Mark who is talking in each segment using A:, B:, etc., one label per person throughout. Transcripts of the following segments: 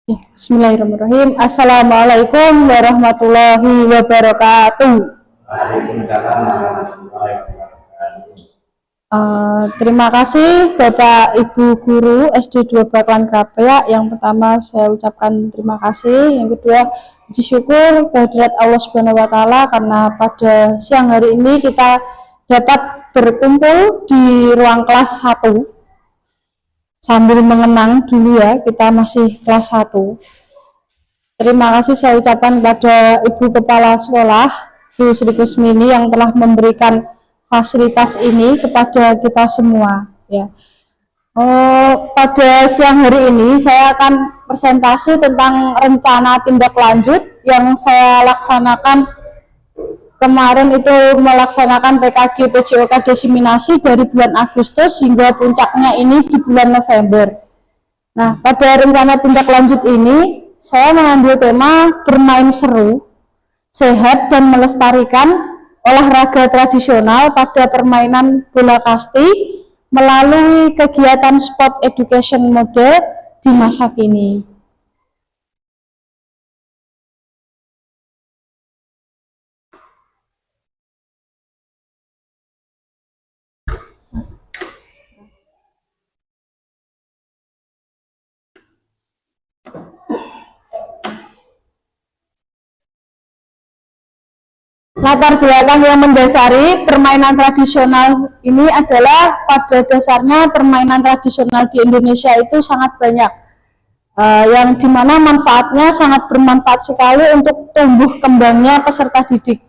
A: Bismillahirrahmanirrahim. Assalamualaikum warahmatullahi wabarakatuh.
B: Waalaikumsalam warahmatullahi wabarakatuh.
A: Terima kasih Bapak Ibu Guru SD 2 Baklan Krapia. Yang pertama saya ucapkan terima kasih. Yang kedua puji syukur kehadirat Allah Subhanahu wa taala karena pada siang hari ini kita dapat berkumpul di ruang kelas 1. Sambil mengenang dulu ya, kita masih kelas 1. Terima kasih saya ucapkan kepada Ibu Kepala Sekolah, Bu Sri Kusmini yang telah memberikan fasilitas ini kepada kita semua. Ya. Pada siang hari ini saya akan presentasi tentang rencana tindak lanjut yang saya laksanakan kemarin itu melaksanakan PKG PJOK desiminasi dari bulan Agustus hingga puncaknya ini di bulan November. Nah, pada rencana tindak lanjut ini saya mengambil tema bermain seru, sehat dan melestarikan olahraga tradisional pada permainan bola kasti melalui kegiatan sport education model di masa kini. Latar belakang yang mendasari permainan tradisional ini adalah pada dasarnya permainan tradisional di Indonesia itu sangat banyak, yang dimana manfaatnya sangat bermanfaat sekali untuk tumbuh kembangnya peserta didik.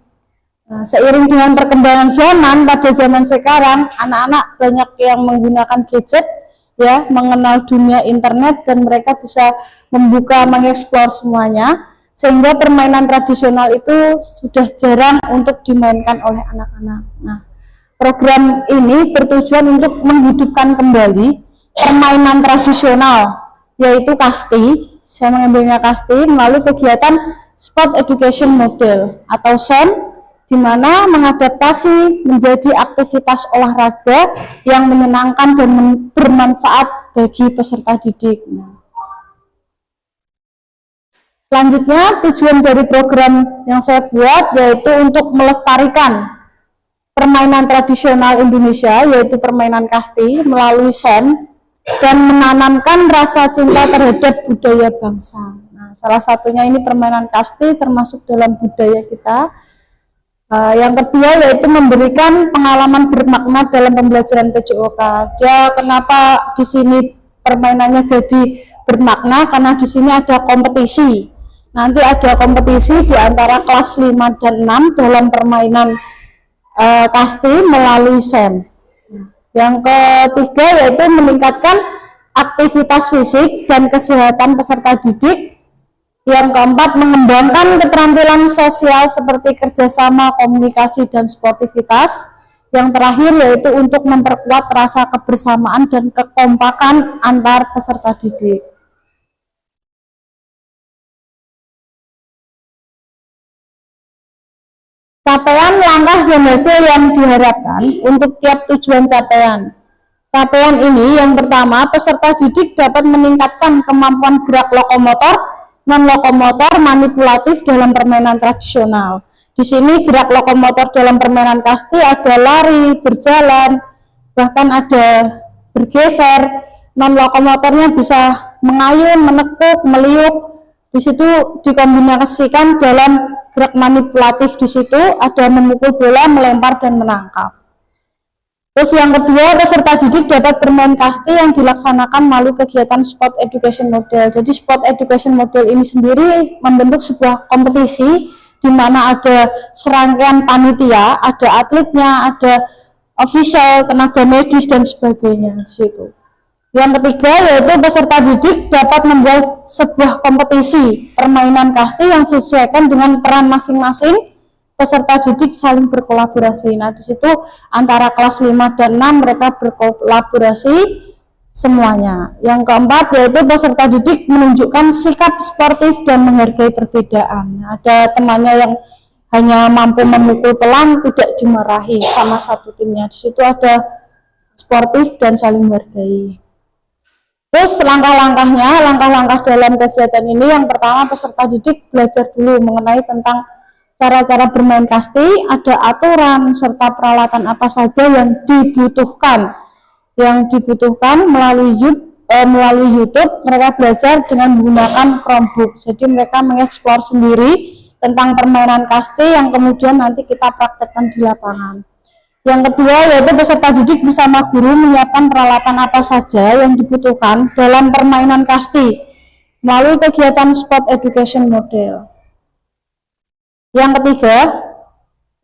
A: Nah, seiring dengan perkembangan zaman, pada zaman sekarang anak-anak banyak yang menggunakan gadget, ya, mengenal dunia internet dan mereka bisa membuka, mengeksplor semuanya. Sehingga permainan tradisional itu sudah jarang untuk dimainkan oleh anak-anak. Nah, program ini bertujuan untuk menghidupkan kembali permainan tradisional, yaitu kasti. Saya mengambilnya kasti melalui kegiatan Sport Education Model atau SEM, di mana mengadaptasi menjadi aktivitas olahraga yang menyenangkan dan bermanfaat bagi peserta didik. Selanjutnya, tujuan dari program yang saya buat yaitu untuk melestarikan permainan tradisional Indonesia, yaitu permainan kasti melalui SEM, dan menanamkan rasa cinta terhadap budaya bangsa. Nah, salah satunya ini permainan kasti termasuk dalam budaya kita. Yang kedua yaitu memberikan pengalaman bermakna dalam pembelajaran PJOK. Dia kenapa di sini permainannya jadi bermakna? Karena di sini ada kompetisi. Nanti ada kompetisi di antara kelas 5 dan 6 dalam permainan kasti melalui SEM. Yang ketiga yaitu meningkatkan aktivitas fisik dan kesehatan peserta didik. Yang keempat, mengembangkan keterampilan sosial seperti kerjasama, komunikasi, dan sportivitas. Yang terakhir yaitu untuk memperkuat rasa kebersamaan dan kekompakan antar peserta didik. Capaian, langkah, dan hasil yang diharapkan untuk tiap tujuan capaian. Capaian ini yang pertama, peserta didik dapat meningkatkan kemampuan gerak lokomotor, non-lokomotor, manipulatif dalam permainan tradisional. Di sini gerak lokomotor dalam permainan kasti ada lari, berjalan, bahkan ada bergeser. Non-lokomotornya bisa mengayun, menekuk, meliuk. Di situ dikombinasikan dalam gerak manipulatif. Di situ ada memukul bola, melempar, dan menangkap. Terus yang kedua, peserta didik dapat bermain kasti yang dilaksanakan melalui kegiatan Sport Education Model. Jadi Sport Education Model ini sendiri membentuk sebuah kompetisi di mana ada serangkaian panitia, ada atletnya, ada official, tenaga medis, dan sebagainya di situ. Yang ketiga yaitu peserta didik dapat membuat sebuah kompetisi permainan kasti yang disesuaikan dengan peran masing-masing peserta didik saling berkolaborasi. Nah, di situ antara kelas 5 dan 6 mereka berkolaborasi semuanya. Yang keempat yaitu peserta didik menunjukkan sikap sportif dan menghargai perbedaan. Ada temannya yang hanya mampu memukul pelan, tidak dimarahi sama satu timnya. Di situ ada sportif dan saling menghargai. Terus langkah-langkah dalam kegiatan ini, yang pertama peserta didik belajar dulu mengenai tentang cara-cara bermain kasti, ada aturan serta peralatan apa saja yang dibutuhkan. Melalui YouTube mereka belajar dengan menggunakan Chromebook. Jadi mereka mengeksplor sendiri tentang permainan kasti yang kemudian nanti kita praktekkan di lapangan. Yang kedua yaitu peserta didik bersama guru menyiapkan peralatan apa saja yang dibutuhkan dalam permainan kasti melalui kegiatan sport education model. Yang ketiga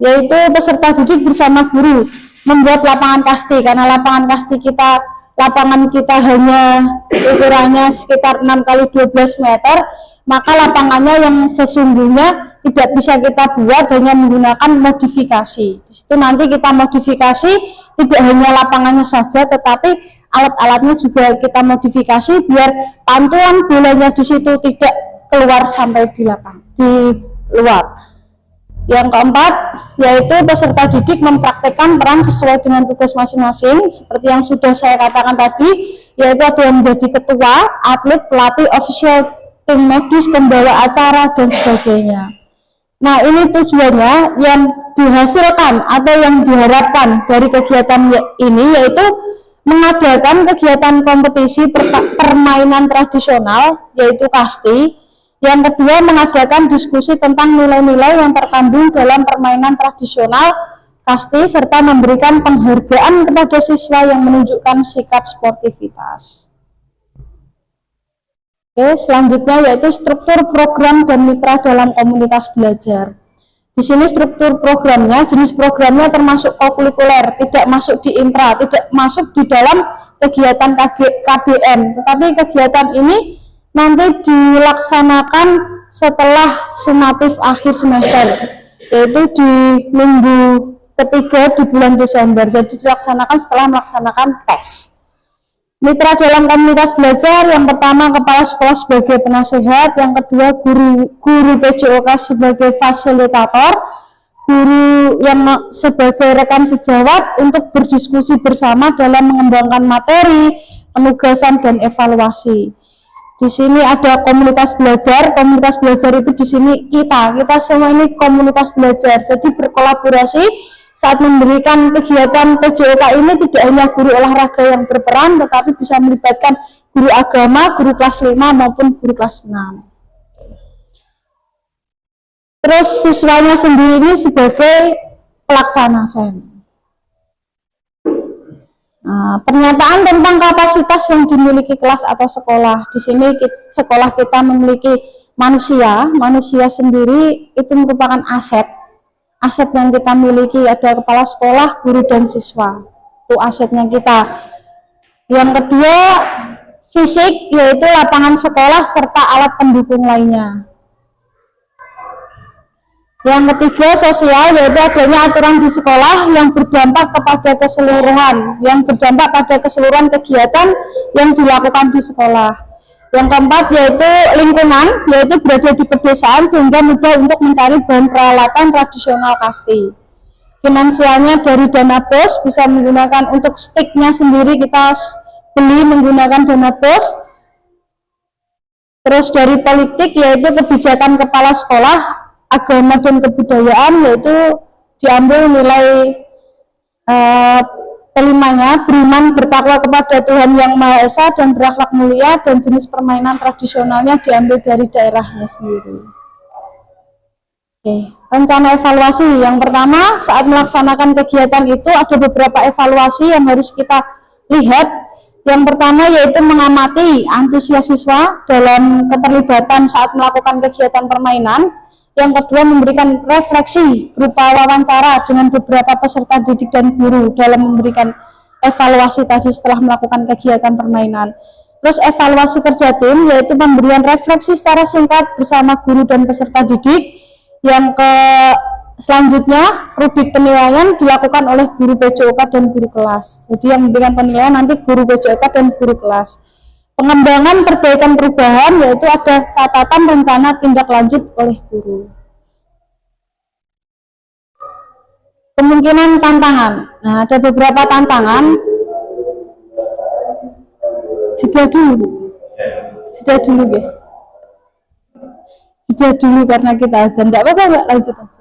A: yaitu peserta didik bersama guru membuat lapangan kasti, karena lapangan kita hanya ukurannya sekitar 6x12 meter, maka lapangannya yang sesungguhnya tidak bisa kita buat hanya menggunakan modifikasi. Di situ nanti kita modifikasi tidak hanya lapangannya saja, tetapi alat-alatnya juga kita modifikasi biar pantulan bolanya di situ tidak keluar sampai di luar. Yang keempat yaitu peserta didik mempraktekkan peran sesuai dengan tugas masing-masing, seperti yang sudah saya katakan tadi, yaitu ada yang menjadi ketua, atlet, pelatih, official, tim medis, pembawa acara, dan sebagainya. Nah, ini tujuannya yang dihasilkan atau yang diharapkan dari kegiatan ini yaitu mengadakan kegiatan kompetisi permainan tradisional yaitu kasti. Yang kedua, mengadakan diskusi tentang nilai-nilai yang terkandung dalam permainan tradisional kasti serta memberikan penghargaan kepada siswa yang menunjukkan sikap sportivitas. Oke, selanjutnya yaitu struktur program dan mitra dalam komunitas belajar. Di sini struktur programnya, jenis programnya termasuk kokurikuler, tidak masuk di intra, tidak masuk di dalam kegiatan KBM, tetapi kegiatan ini nanti dilaksanakan setelah sumatif akhir semester, yaitu di minggu ketiga di bulan Desember. Jadi dilaksanakan setelah melaksanakan tes. Mitra dalam komunitas belajar, yang pertama kepala sekolah sebagai penasehat, yang kedua guru PJOK sebagai fasilitator, guru yang sebagai rekan sejawat untuk berdiskusi bersama dalam mengembangkan materi, penugasan, dan evaluasi. Di sini ada komunitas belajar itu di sini kita semua ini komunitas belajar, jadi berkolaborasi saat memberikan kegiatan PJOK ini. Tidak hanya guru olahraga yang berperan, tetapi bisa melibatkan guru agama, guru kelas 5 maupun guru kelas 6. Terus siswanya sendiri ini sebagai pelaksana SEM. Nah, pernyataan tentang kapasitas yang dimiliki kelas atau sekolah. Di sini sekolah kita memiliki manusia sendiri itu merupakan aset yang kita miliki. Ada kepala sekolah, guru, dan siswa, itu asetnya kita. Yang kedua fisik, yaitu lapangan sekolah serta alat pendukung lainnya. Yang ketiga sosial, yaitu adanya aturan di sekolah yang berdampak pada keseluruhan kegiatan yang dilakukan di sekolah. Yang keempat yaitu lingkungan, yaitu berada di pedesaan sehingga mudah untuk mencari bahan peralatan tradisional kasti. Finansialnya dari dana BOS, bisa menggunakan untuk sticknya sendiri kita beli menggunakan dana BOS. Terus dari politik yaitu kebijakan kepala sekolah, agama dan kebudayaan, yaitu diambil nilai kelimanya, beriman bertakwa kepada Tuhan Yang Maha Esa dan berakhlak mulia, dan jenis permainan tradisionalnya diambil dari daerahnya sendiri. Oke, rencana evaluasi. Yang pertama, saat melaksanakan kegiatan itu ada beberapa evaluasi yang harus kita lihat. Yang pertama yaitu mengamati antusias siswa dalam keterlibatan saat melakukan kegiatan permainan. Yang kedua, memberikan refleksi berupa wawancara dengan beberapa peserta didik dan guru dalam memberikan evaluasi tadi setelah melakukan kegiatan permainan. Terus evaluasi kerja tim, yaitu pemberian refleksi secara singkat bersama guru dan peserta didik. Yang selanjutnya, rubrik penilaian dilakukan oleh guru PJOK dan guru kelas. Jadi yang memberikan penilaian nanti guru PJOK dan guru kelas. Pengembangan perbaikan perubahan, yaitu ada catatan rencana tindak lanjut oleh guru. Kemungkinan tantangan. Nah, ada beberapa tantangan. Sudah dulu. Sudah dulu ya. Sudah dulu karena kita azan. Enggak apa-apa, Mbak, lanjut aja.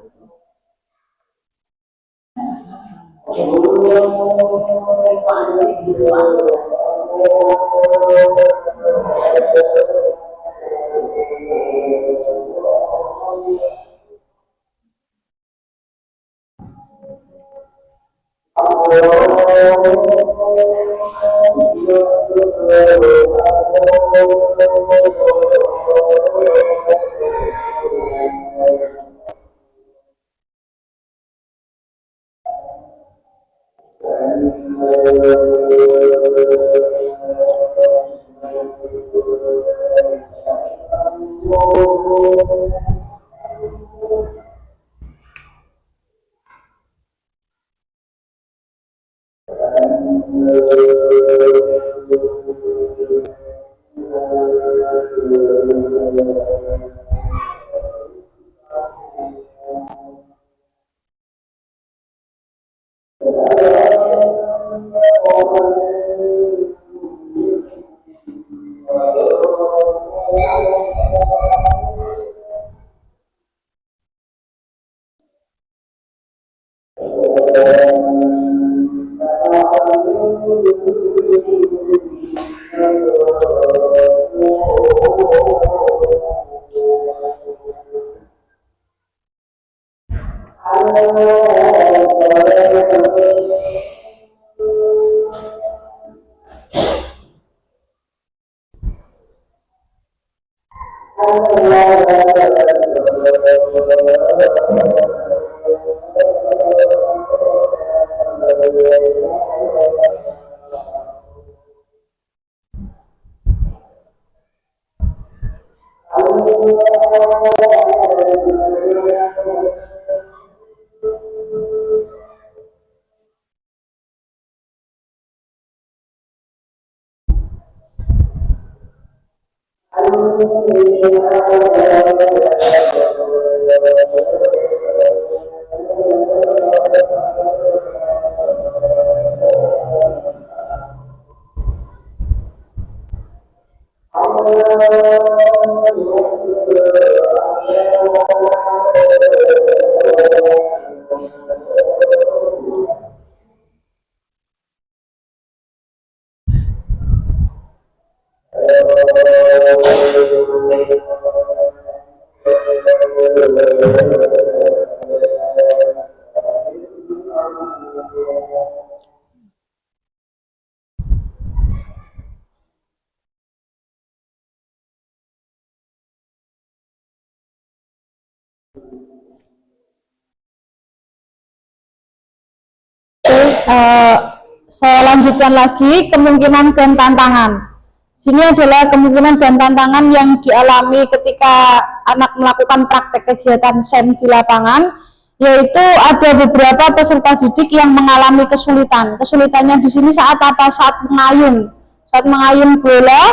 A: Saya lanjutkan lagi kemungkinan dan tantangan. Sini adalah kemungkinan dan tantangan yang dialami ketika anak melakukan praktek kegiatan SEM di lapangan, yaitu ada beberapa peserta didik yang mengalami kesulitan. Kesulitannya di sini saat apa? Saat mengayun bola,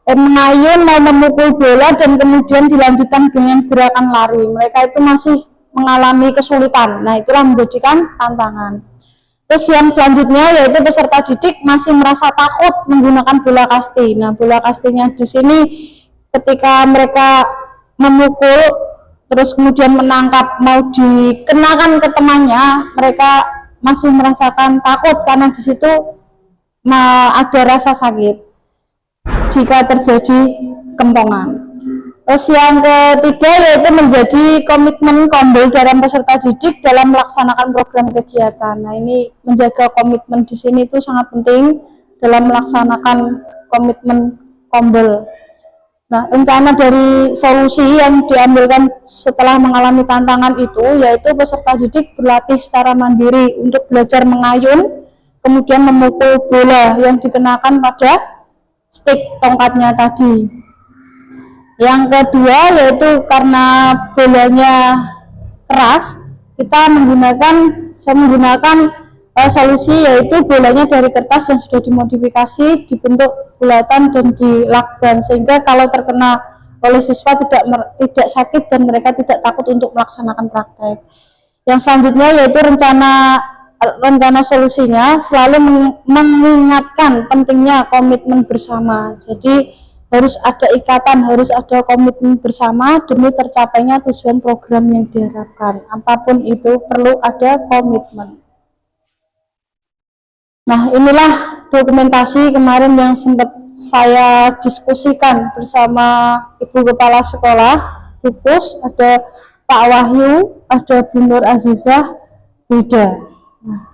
A: mengayun mau memukul bola dan kemudian dilanjutkan dengan gerakan lari. Mereka itu masih mengalami kesulitan. Nah, itulah menjadikan tantangan. Terus yang selanjutnya yaitu peserta didik masih merasa takut menggunakan bola kasti. Nah, bola kastinya di sini ketika mereka memukul terus kemudian menangkap mau dikenakan ke temannya, mereka masih merasakan takut karena di situ ada rasa sakit jika terjadi kentongan. Terus yang ketiga yaitu menjadi komitmen kombel dalam peserta didik dalam melaksanakan program kegiatan. Nah, ini menjaga komitmen di sini itu sangat penting dalam melaksanakan komitmen kombel. Nah, rencana dari solusi yang diambilkan setelah mengalami tantangan itu yaitu peserta didik berlatih secara mandiri untuk belajar mengayun, kemudian memukul bola yang dikenakan pada stick tongkatnya tadi. Yang kedua yaitu karena bolanya keras, saya menggunakan solusi yaitu bolanya dari kertas yang sudah dimodifikasi dibentuk bulatan dan dilakban, sehingga kalau terkena oleh siswa tidak sakit dan mereka tidak takut untuk melaksanakan praktek. Yang selanjutnya yaitu rencana rencana solusinya selalu mengingatkan pentingnya komitmen bersama. Jadi harus ada ikatan, harus ada komitmen bersama demi tercapainya tujuan program yang diharapkan. Apapun itu perlu ada komitmen. Nah, inilah dokumentasi kemarin yang sempat saya diskusikan bersama Ibu Kepala Sekolah Pupus, ada Pak Wahyu, ada Bu Nur Azizah, Wida. Nah,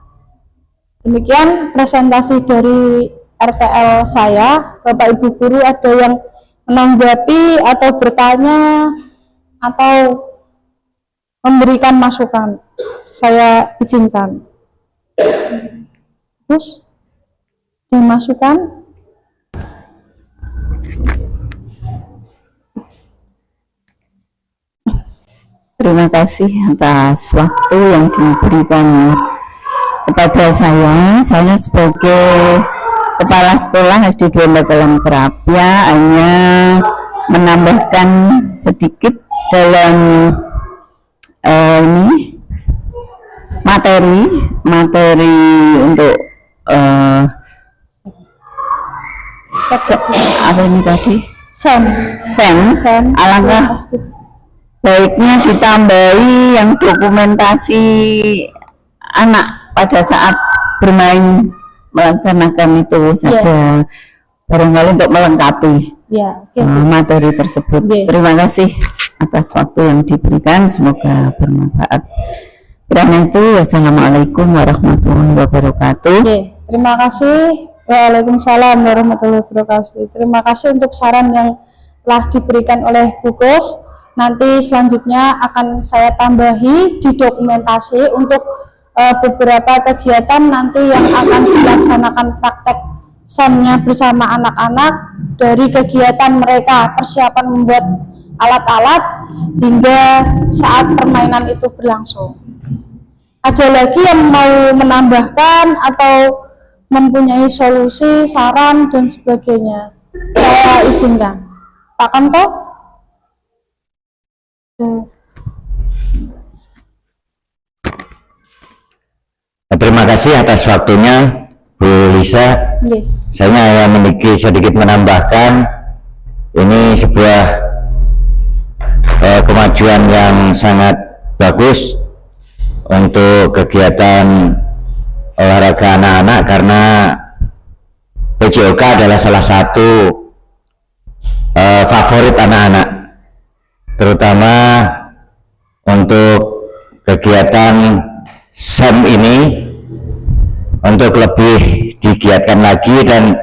A: demikian presentasi dari RTL saya. Bapak Ibu guru ada yang menanggapi atau bertanya atau memberikan masukan, saya izinkan. Terus dimasukkan.
C: Terima kasih atas waktu yang diberikan kepada saya sebagai Kepala Sekolah SD 2 Dalam Kerapia hanya menambahkan sedikit dalam ini materi untuk apa ini tadi? Sen. Alangkah baiknya ditambahi yang dokumentasi anak pada saat bermain melaksanakan itu saja, barangkali untuk melengkapi materi tersebut. Terima kasih atas waktu yang diberikan, semoga bermanfaat. Karena itu, wassalamualaikum warahmatullahi wabarakatuh.
A: Terima kasih. Waalaikumsalam warahmatullahi wabarakatuh. Terima kasih untuk saran yang telah diberikan oleh Bu Gus. Nanti selanjutnya akan saya tambahi di dokumentasi untuk beberapa kegiatan nanti yang akan dilaksanakan praktek SEM-nya bersama anak-anak, dari kegiatan mereka persiapan membuat alat-alat hingga saat permainan itu berlangsung. Ada lagi yang mau menambahkan atau mempunyai solusi, saran dan sebagainya, saya izinkan. Pak Kanto.
D: Terima kasih atas waktunya, Bu Lisa. Saya hanya sedikit menambahkan, ini sebuah kemajuan yang sangat bagus untuk kegiatan olahraga anak-anak, karena PJOK adalah salah satu favorit anak-anak, terutama untuk kegiatan SEM ini untuk lebih digiatkan lagi, dan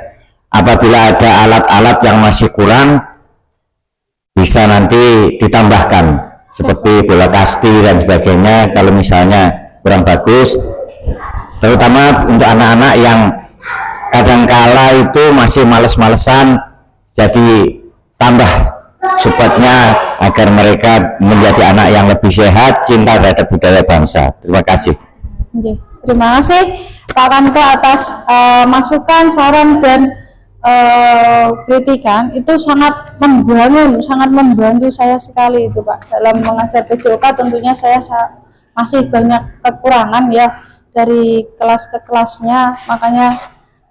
D: apabila ada alat-alat yang masih kurang bisa nanti ditambahkan seperti bola kasti dan sebagainya kalau misalnya kurang bagus, terutama untuk anak-anak yang kadangkala itu masih males-malesan, jadi tambah supportnya agar mereka menjadi anak yang lebih sehat, cinta terhadap budaya bangsa. Terima kasih.
A: Terima kasih Pak Kanto atas masukan, saran dan kritikan. Itu sangat membangun, sangat membantu saya sekali itu Pak dalam mengajar PJOK. Tentunya saya masih banyak kekurangan ya dari kelas ke kelasnya, makanya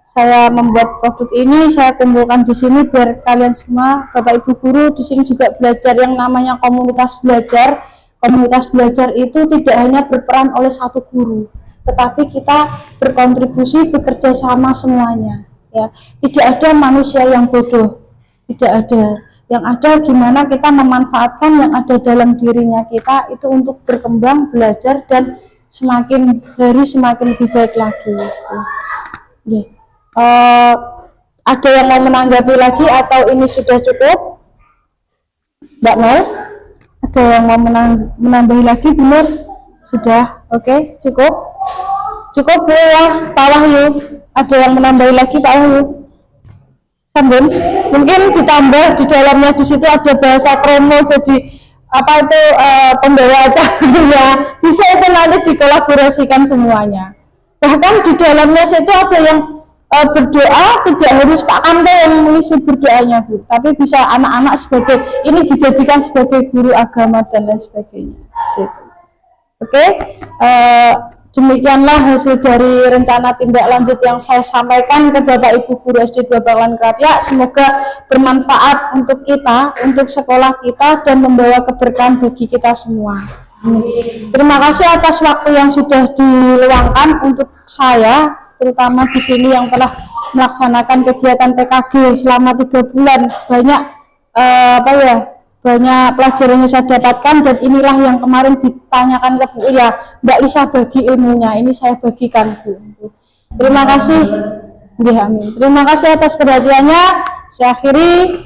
A: saya membuat produk ini, saya kumpulkan di sini biar kalian semua, Bapak Ibu guru di sini juga belajar yang namanya komunitas belajar. Komunitas belajar itu tidak hanya berperan oleh satu guru, tetapi kita berkontribusi, bekerja sama semuanya. Ya, tidak ada manusia yang bodoh, tidak ada. Yang ada gimana kita memanfaatkan yang ada dalam dirinya kita itu untuk berkembang, belajar dan semakin hari semakin lebih baik lagi. Ada yang mau menanggapi lagi atau ini sudah cukup, Mbak Mel? Ada yang mau menambahi lagi, benar? Sudah, oke, cukup Bu ya, Pak Wahyu. Ada yang menambahi lagi, Pak Wahyu? Sambung, mungkin ditambah di dalamnya, di situ ada bahasa promo, jadi apa itu pembawa acaranya, bisa itu nanti dikolaborasikan semuanya. Bahkan di dalamnya situ ada yang berdoa, tidak harus Pak Kanto yang mengisi berdoanya Bu, tapi bisa anak-anak sebagai, ini dijadikan sebagai guru agama dan lain sebagainya. Oke, Demikianlah hasil dari rencana tindak lanjut yang saya sampaikan ke Bapak Ibu Guru SD 2 Bakalan Krapyak. Semoga bermanfaat untuk kita, untuk sekolah kita, dan membawa keberkahan bagi kita semua. Terima kasih atas waktu yang sudah diluangkan untuk saya, terutama di sini yang telah melaksanakan kegiatan PKG selama 3 bulan. Banyak pelajaran yang saya dapatkan, dan inilah yang kemarin ditanyakan ke Bu ya, Mbak Lisa bagi ilmunya, ini saya bagikan Bu. Terima kasih. Amin. Terima kasih atas perhatiannya. Saya akhiri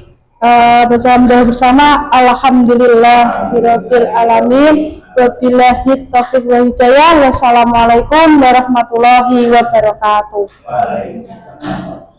A: bersama alhamdulillahirabbil alamin. Wabillahi taufiq wal hidayah. Wassalamualaikum warahmatullahi wabarakatuh.
B: Waalaikumsalam.